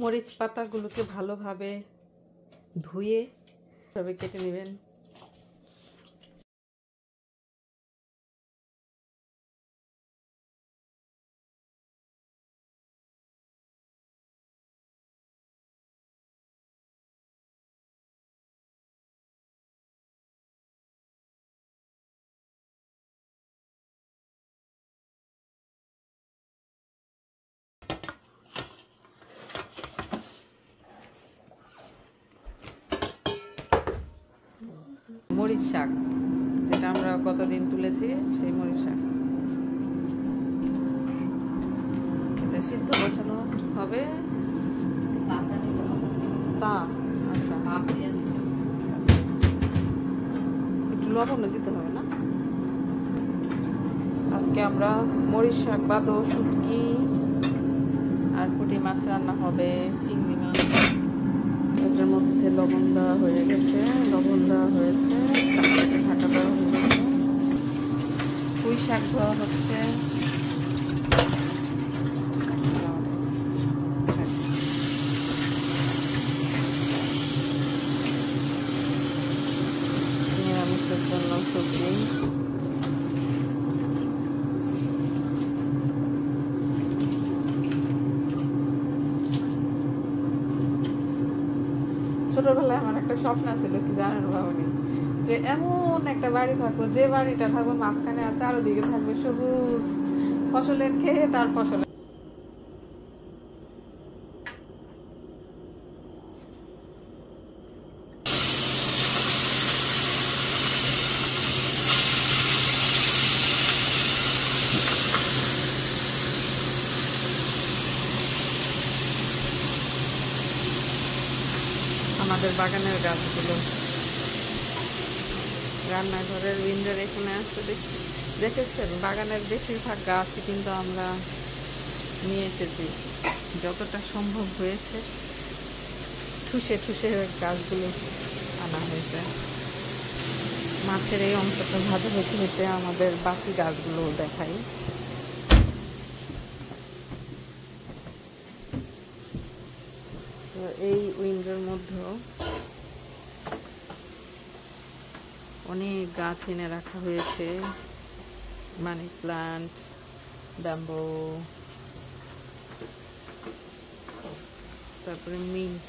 মরিচ পাতাগুলোকে ভালোভাবে ধুয়ে তবে কেটে নেবেন। মরিচ শাক, যেটা আমরা গতদিন তুলেছি, সেই মরিচ শাক এটা সিদ্ধ বসানো হবে। তা আচ্ছা, একটু লবণ দিতে হবে না? আজকে আমরা মরিচ শাক বাদো শুটকি আর পুঁটি মাছ রান্না হবে, চিংড়ি মাছ। এটার মধ্যে লবণ দেওয়া হয়ে গেছে, লবণ দেওয়া হয়েছে, শাকটাকে ঢাকা দেওয়া হয়ে গেছে, পুঁই শাক ধোয়া হচ্ছে। নিরামিষের জন্য সবজি, ছোটবেলায় আমার একটা স্বপ্ন ছিল, কি জানেন বাবুনি, যে এমন একটা বাড়ি থাকবো, যে বাড়িটা থাকবে মাঝখানে আর চারদিকে থাকবে সবুজ ফসলের ক্ষেত আর ফসলের। আমাদের বাগানের গাছগুলো রান্নাঘরের উইন্ডোর এখানে আসতে দেখেছেন, বাগানের বেশিরভাগ গাছই কিন্তু আমরা নিয়ে এসেছি, যতটা সম্ভব হয়েছে ঠুসে ঠুসে গাছগুলো আনা হয়েছে। মাছের এই অংশটা ভাজা হতে হতে আমাদের বাকি গাছগুলো দেখাই। তো এই উইন্ডোর মধ্যেও অনেক গাছ এনে রাখা হয়েছে, মানি প্লান্ট, ব্যাম্বো, তারপরে মিন্ট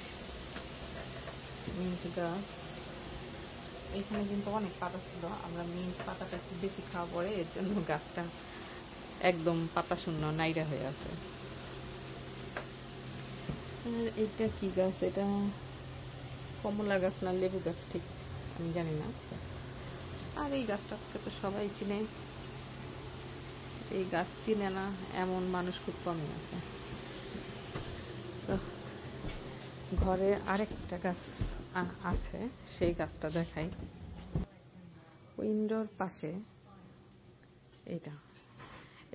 গাছ। এখানে কিন্তু অনেক পাতা ছিল, আমরা মিন্ট পাতাটা একটু বেশি খাওয়া পড়ে, এর জন্য গাছটা একদম পাতা শূন্য নাইরা হয়ে আছে। আর এটা কি গাছ, এটা কমলা গাছ না লেবু গাছ ঠিক আমি জানি না। আর এই গাছটাকে তো সবাই চিনে, এই গাছ চিনে না এমন মানুষ খুব কমই আছে। তো ঘরে আরেকটা গাছ আছে, সেই গাছটা দেখাই। উইন্ডোর পাশে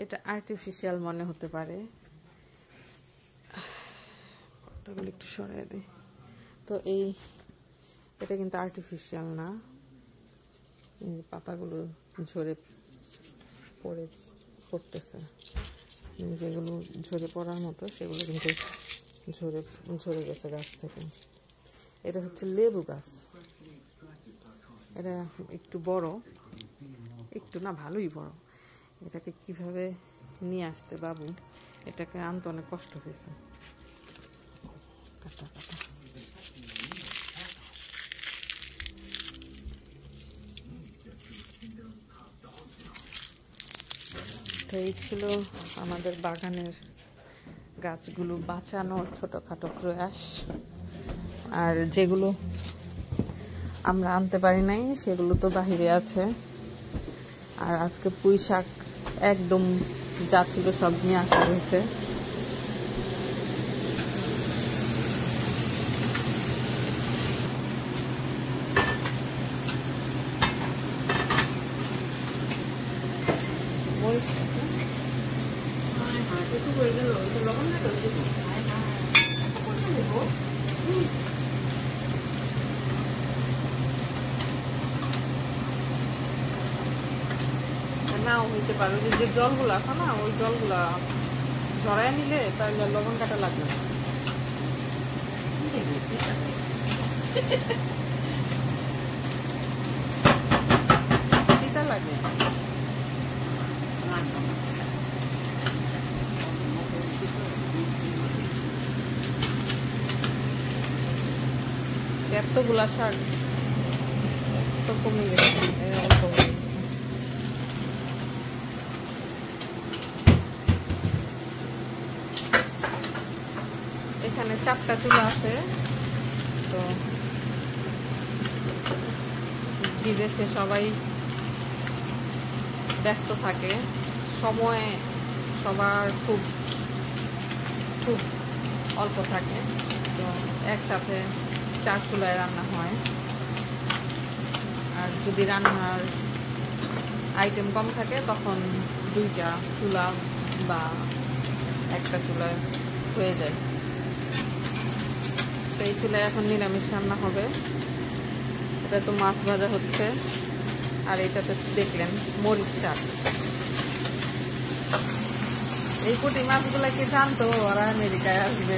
এটা আর্টিফিশিয়াল মনে হতে পারে, পাতাগুলো একটু সরাই দিই। তো এটা কিন্তু আর্টিফিশিয়াল না, পাতাগুলো ঝরে পড়তেছে, যেগুলো ঝরে পড়ার মতো সেগুলো কিন্তু ঝরে গেছে গাছ থেকে। এটা হচ্ছে লেবু গাছ, এটা একটু বড়, একটু না ভালোই বড়। এটাকে কিভাবে নিয়ে আসতে বাবু, এটাকে আনতে অনেক কষ্ট হয়েছে। কাটা কাটা তো এই ছিল আমাদের বাগানের গাছগুলো বাঁচানোর ছোটখাটো প্রয়াস। আর যেগুলো আমরা আনতে পারি নাই সেগুলো তো বাহিরে আছে। আর আজকে পুঁই শাক একদম যা ছিল সব নিয়ে আসা হয়েছে। নাও হইতে পারে, যে জলগুলো আছে না, ওই জলগুলা ঝরাই নিলে তাহলে লবণ কাটা লাগবে না। তিতা লাগে। এতগুলা শাক তো কমে গেছে, অল্প হয়ে গেছে। এখানে 4টা চুলা আছে, তো বিদেশে সবাই ব্যস্ত থাকে, সময় সবার খুব খুব অল্প থাকে, তো একসাথে 4 চুলায় রান্না হয়। আর যদি রান্নার আইটেম কম থাকে তখন 2টা চুলা বা 1টা চুলায় হয়ে যায়। তো এই চুলায় এখন নিরামিষ রান্না হবে। এটা তো মাছ ভাজা হচ্ছে, আর এটাতে দেখলেন মরিচ শাক। এই পুঁটি মাছগুলা কি জানতো ওরা আমেরিকায় আসবে?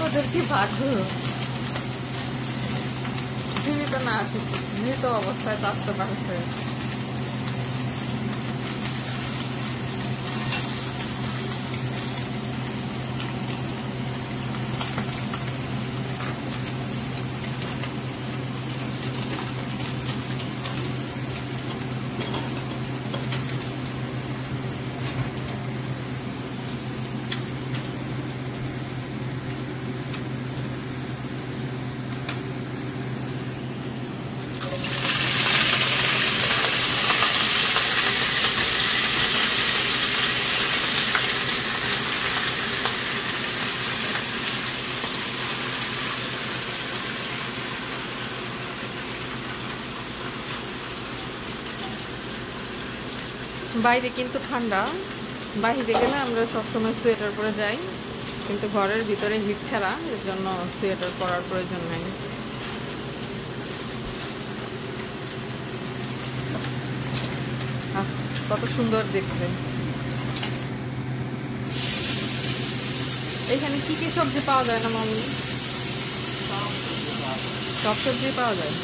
ওদের কি ভাগ্য, জীবিত না আসুক, মৃত অবস্থায় চাষতে পারছে। বাইরে কিন্তু ঠান্ডা, বাইরে গেলে আমরা সবসময় সোয়েটার পরে যাই, কিন্তু ঘরের ভিতরে হিট ছাড়া, এর জন্য সোয়েটার পরার প্রয়োজন নাই। কত সুন্দর দেখতে। এখানে কি কি সবজি পাওয়া যায় না মামনি? সব সবজি পাওয়া যায়।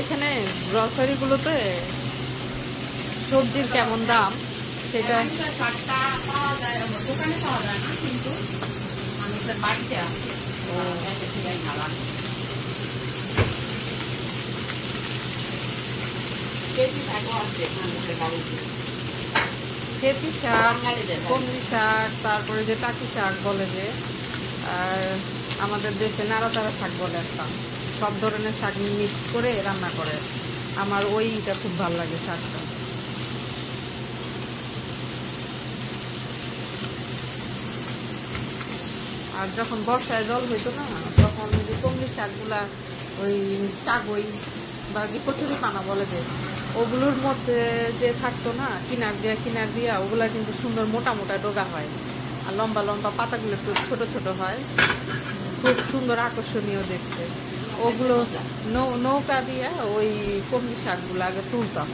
এখানে গ্রসারি গুলোতে সবজির কেমন দাম সেটা দোকানে পাওয়া যায় না, কিন্তু মানুষের বাড়িতে আছে। খেতি শাক, কমলি শাক, তারপরে যে টাকি শাক বলে যে, আর আমাদের দেশে নাড়াচাড়া শাক বলে একটা, সব ধরনের শাক মিক্স করে রান্না করে। আমার ওইটা খুব ভালো লাগে শাকটা। আর যখন বর্ষায় জল হইতো না, তখন যে কমলি শাকগুলা ওই কাগই বা যে কচুরি পানা বলে যে, ওগুলোর মধ্যে যে থাকতো না কিনার দিয়া, ওগুলা কিন্তু সুন্দর মোটা মোটা ডোগা হয়, আর লম্বা লম্বা পাতাগুলো একটু ছোট ছোট হয়, খুব সুন্দর আকর্ষণীয় দেখতে। ওগুলো নৌকা দিয়া ওই কমলি শাকগুলো আগে তুলতাম।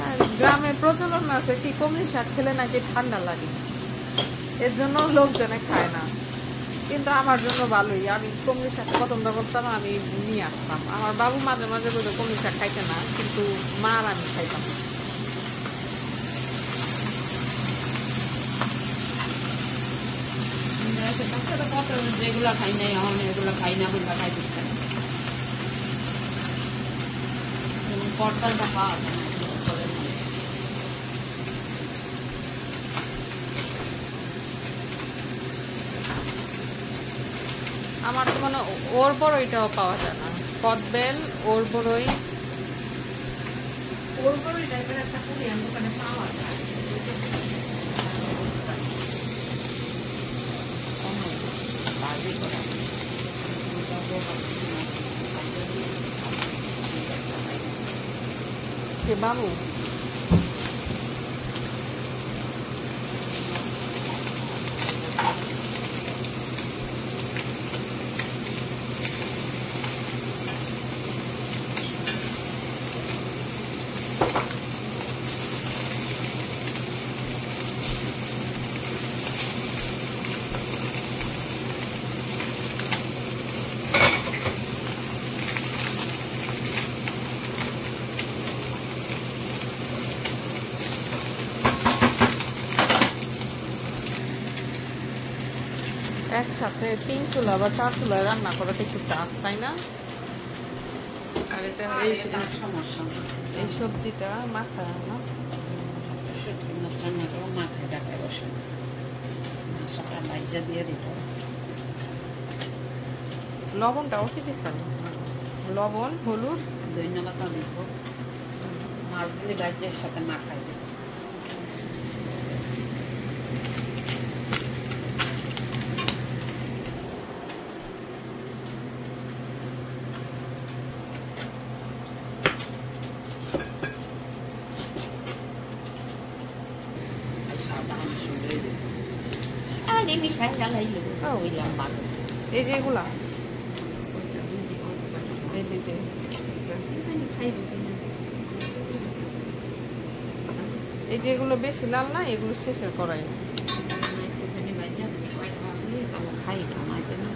আর গ্রামে প্রচলন আছে কি, কমলি শাক খেলে নাকি ঠান্ডা লাগে, এর জন্য লোকজনে খায় না, কিন্তু আমার জন্য ভালোই। আমি কমলি শাক পছন্দ করতাম, আমি নিয়ে আসতাম। আমার বাবু মাঝে মাঝে বলে কমলি শাক খাইতে না, কিন্তু মা আর আমি খাইতাম। যেগুলা খাই নাই এখন এগুলো খাই না বলবা খাই দিচ্ছে। পর্দাটা পাওয়া যায় না। আমার তো মানে ওর বড়ইটাও পাওয়া যায় না, কদবেল, ওর বড়ই, ওর বড়ই টাইপের একটা কোরিয়ান দোকানে পাওয়া যায়। কে বাবু? একসাথে 3 চুলা বা 4 চুলায় রান্না করাটা একটু টাফ, তাই না? আর এটা সমস্যা এই সবজিটা মাথায় না শুটকি মাছ রান্না করো মাথায় ডাকায় বসে মাছটা বাইজা দিয়ে দিত। লবণটাও কি দিচ্ছেন? লবণ, হলুদ, ধন্যবাদ দিব মাছগুলি বাইজের সাথে মাখাই দিত। এই যে এগুলা এই যে এই যে এগুলো বেশি লাল না, এগুলো শেষের করাই খাই না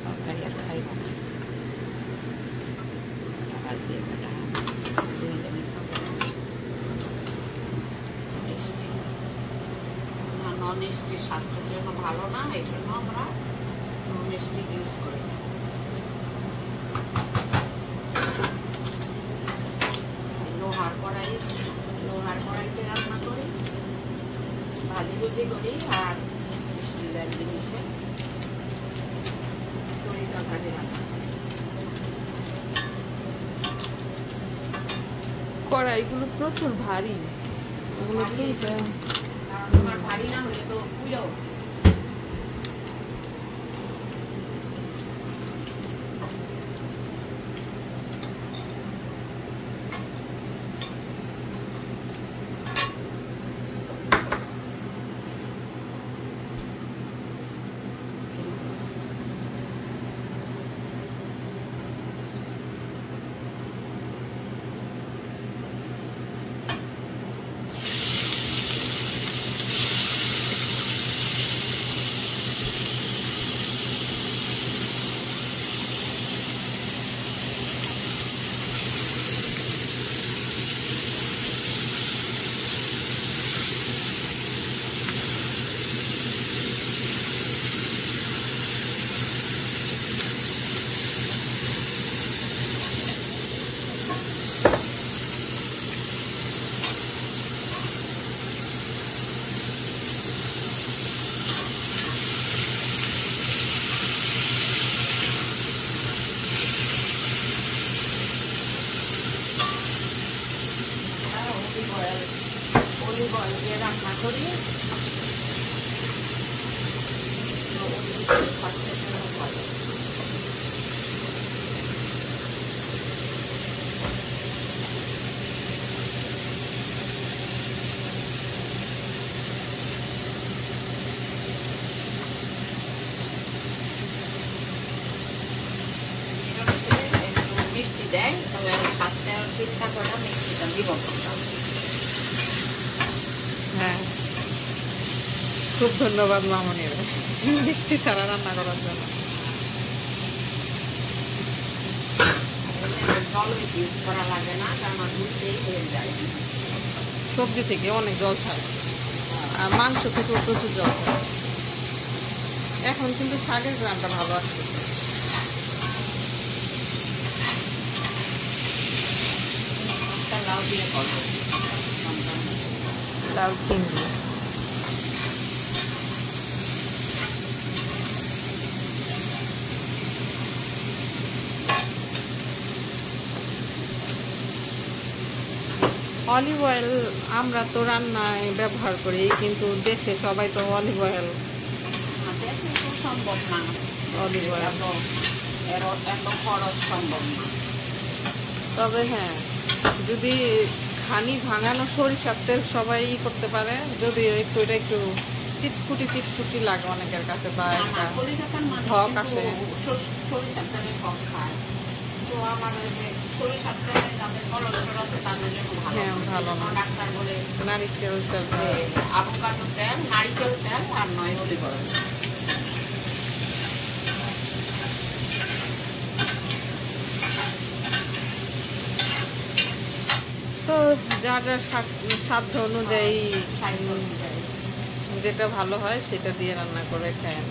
তরকারি আর খাই না নন স্টিক স্বাস্থ্যের জন্য ভালো না, এই জন্য আমরা নন স্টিক ইউজ করি। লোহার কড়াইতে রান্না করি, ভাজি ভুজি করি, আর স্টিলের জিনিসে তরি তরকারি রান্না করি। কড়াইগুলো প্রচুর ভারী, ওগুলো তুলতে তোমার ভারী না হলে তো পুজো অলিভ অয়েল দিয়ে রান্না করি। মিষ্টি দেয়, তবে স্বাস্থ্য চিন্তা করে মিষ্টিটা দিব। হ্যাঁ, খুব ধন্যবাদ মামনির মিষ্টি ছাড়া রান্না করার জন্য। জল ইউজ করা লাগে না, কারণ দুধেই হয়ে যায়। সবজি থেকে অনেক জল ছাড়ে, আর মাংস থেকেও প্রচুর জল ছাড়ে। এখন কিন্তু শাকের গ্রামটা ভালো আসছে। লাউ দিয়ে করবো, লাউ চিংড়ি। অলিভ অয়েল আমরা তো রান্নায় ব্যবহার করি, কিন্তু দেশে সবাই তো অলিভ অয়েল সম্ভব না। অলিভ অয়েল এত খরচ সম্ভব না। তবে হ্যাঁ, যদি খানি ভাঙানো সরিষার তেল সবাই করতে পারে, যদিও একটু এটা একটু চিটকুটি লাগে অনেকের কাছে, বা একটা ঢক আসে। সরিষার তেলে কম খায়, তো আমার ওই যে সরিষার তেলে তাদের কোলেস্টেরল আছে, তাদের জন্য ভালো না। ডাক্তার বলে নারিকেল তেল, আভোকাডো তেল, নারিকেল তেল, আর নয় অলিভ অয়েল। তো যার যার সাধ্য অনুযায়ী যেটা ভালো হয় সেটা দিয়ে রান্না করে খায়।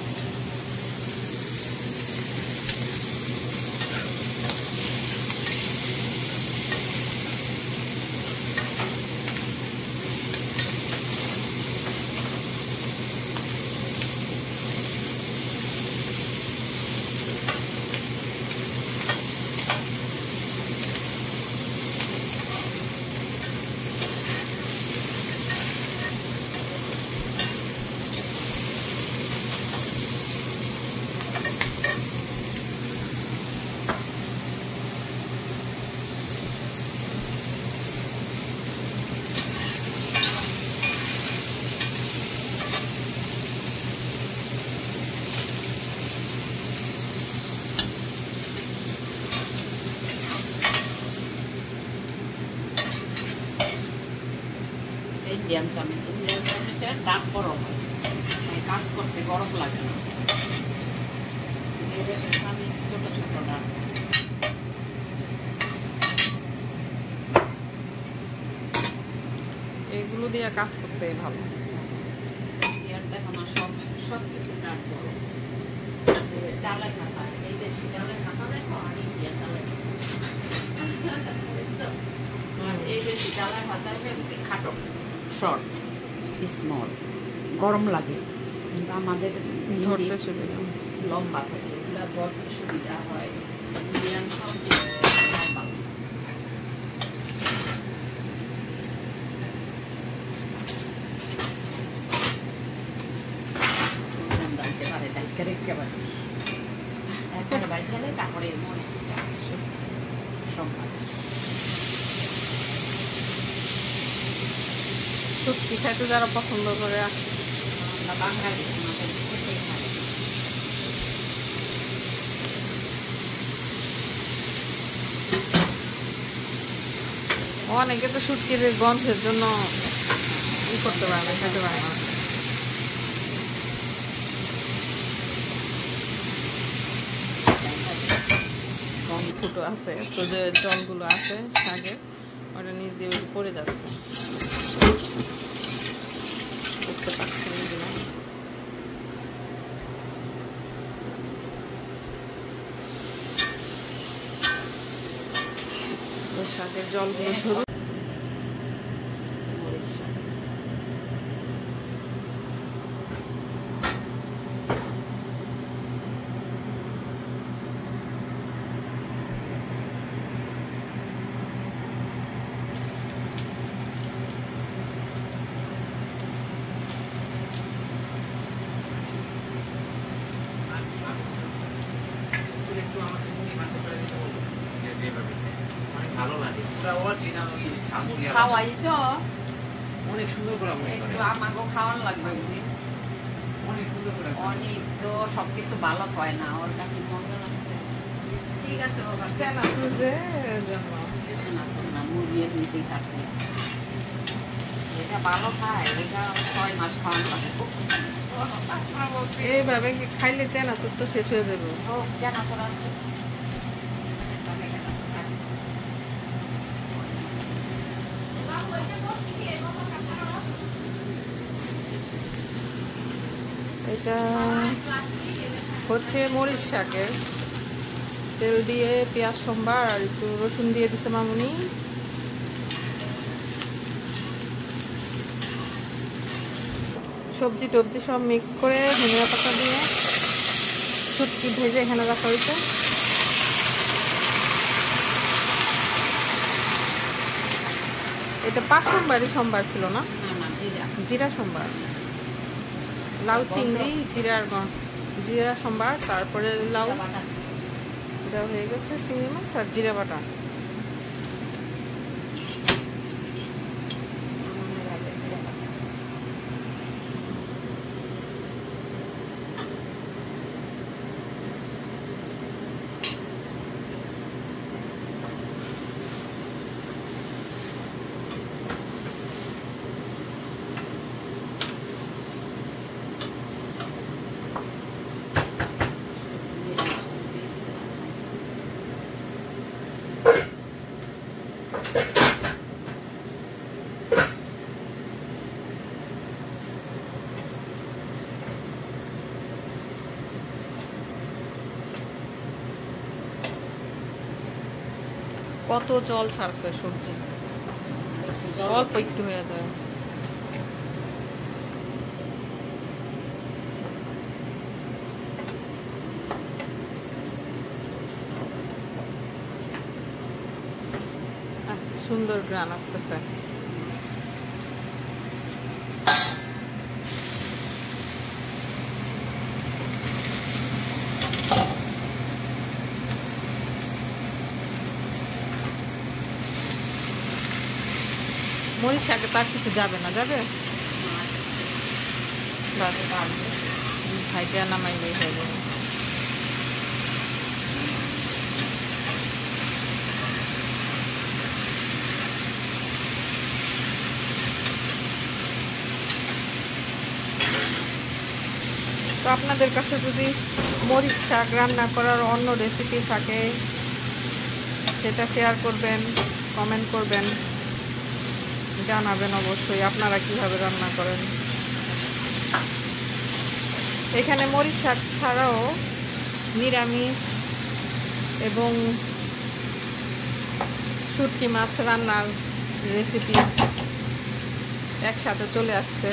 ইন্ডিয়ান চামিচের দাঁত বড় হয়, কাজ করতে গরম লাগে না। এদেশের চামিচ ছোট ছোট দাঁত। এগুলো দিয়ে কাজ করতে ভালো। ইন্ডিয়ান দেখো না, সব কিছু দাঁত বড়। ডালের খাতা, এই দেশি ডালের খাতা দেখো আর ইন্ডিয়ান ডালের খাতা। এই দেশি ডালের খাতা খাটো, শর্ট, স্মল, গরম লাগে, কিন্তু আমাদের ধরতে সুবিধা, লম্বা থাকে, এগুলো ধরতে সুবিধা হয়। ইন্ডিয়ান সব জিনিস লম্বা। ডালতে পারে, ডালতে রেখে পাচ্ছি একবারে বাইক গেলে তারপরে মরিচটা সম্ভব। শুটকি খাইতে যারা পছন্দ করে বাঙালি অনেকে তো শুটকির গন্ধের জন্য ই করতে পারে না, খেতে পারে না। ফুটো আছে তো, যে জলগুলো আছে শাকে ওটা নিচ দিয়ে পড়ে যাচ্ছে, দেখতে পাচ্ছি এগুলো। তো শাকের জলগুলো ঝরুক। খাওয়াইছো অনেক সুন্দর করে একটু আমাকেও খাওয়ান লাগবে। অনেক তো সবকিছু ভালো হয় না, ওর কাছে মন্দ লাগছে। ঠিক আছে না, মুরগি নিতেই থাকবে, এটা ভালো খায়, এটা 6 মাস খাওয়ান লাগে। এইভাবে খাইলে চেনা তো শেষ হয়ে যাবে। ও জানা করা আছে। এটা হচ্ছে মরিচ শাকের, তেল দিয়ে পেঁয়াজ সম্বার আর একটু রসুন দিয়ে দিতে মামুনি। সবজি টবজি সব মিক্স করে ধনিয়া পাতা দিয়ে শুটকি ভেজে এখানে রাখা হয়েছে। এটা পাঁচ সোমবার ছিল না, জিরা সোমবার, লাউ চিংড়ি জিরা সোমবার, তারপরে লাউ এটা হয়ে গেছে, চিংড়ি মাছ আর জিরা বাটা। কত জল ছাড়ছে সবজি, অল্প একটু হয়ে যায়। সুন্দর গ্রান আসতেছে। মরিচ শাকে তার কিছু যাবে না, যাবে ভাইটা নামাইলেই হয়ে যাবে। তো আপনাদের কাছে যদি মরিচ শাক রান্না করার অন্য রেসিপি থাকে সেটা শেয়ার করবেন, কমেন্ট করবেন, জানাবেন অবশ্যই আপনারা কিভাবে রান্না করেন। এখানে মরিচ শাক ছাড়াও নিরামিষ এবং শুটকি মাছ রান্নার রেসিপি একসাথে চলে আসছে।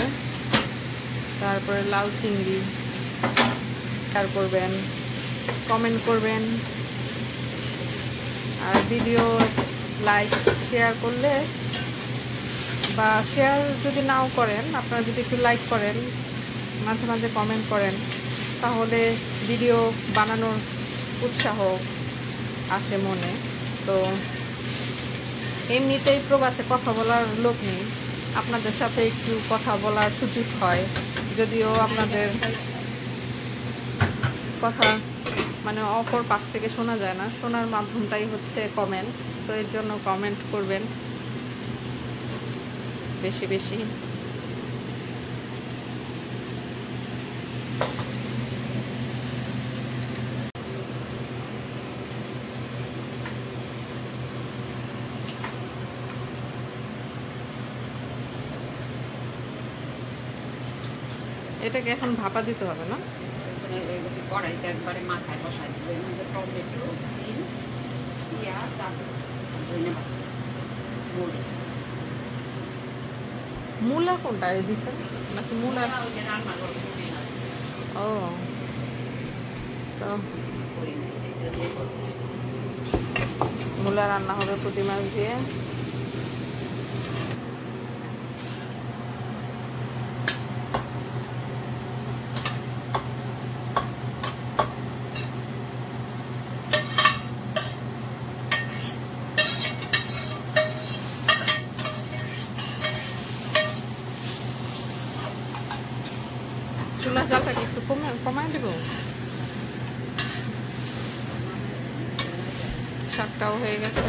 তারপরে লাউ চিংড়ি শেয়ার করবেন, কমেন্ট করবেন, আর ভিডিও লাইক শেয়ার করলে বা শেয়ার যদি নাও করেন, আপনারা যদি একটু লাইক করেন, মাঝে মাঝে কমেন্ট করেন, তাহলে ভিডিও বানানোর উৎসাহ আসে মনে। তো এমনিতেই প্রবাসে কথা বলার লোক নেই, আপনাদের সাথে একটু কথা বলার সুযোগ হয়, যদিও আপনাদের কথা মানে অপর পাশ থেকে শোনা যায় না, শোনার মাধ্যমটাই হচ্ছে কমেন্ট। তো এর জন্য কমেন্ট করবেন বেশি বেশি। এটাকে এখন ভাপা দিতে হবে না? কড়াইতে একবারে মাথায় বসাই দেবো। এর মধ্যে টমেটো, সিম, পেঁয়াজ, আলু, ধন্যবাদ, মরিচ। মূলা কোনটা দিচ্ছেন নাকি মূলা? ওই যে রান্না করবো। ও তো মূলা রান্না হবে পুঁটি মাছ দিয়ে। চুলার জালটাকে একটু কমায় দেবো। শাকটাও হয়ে গেছে।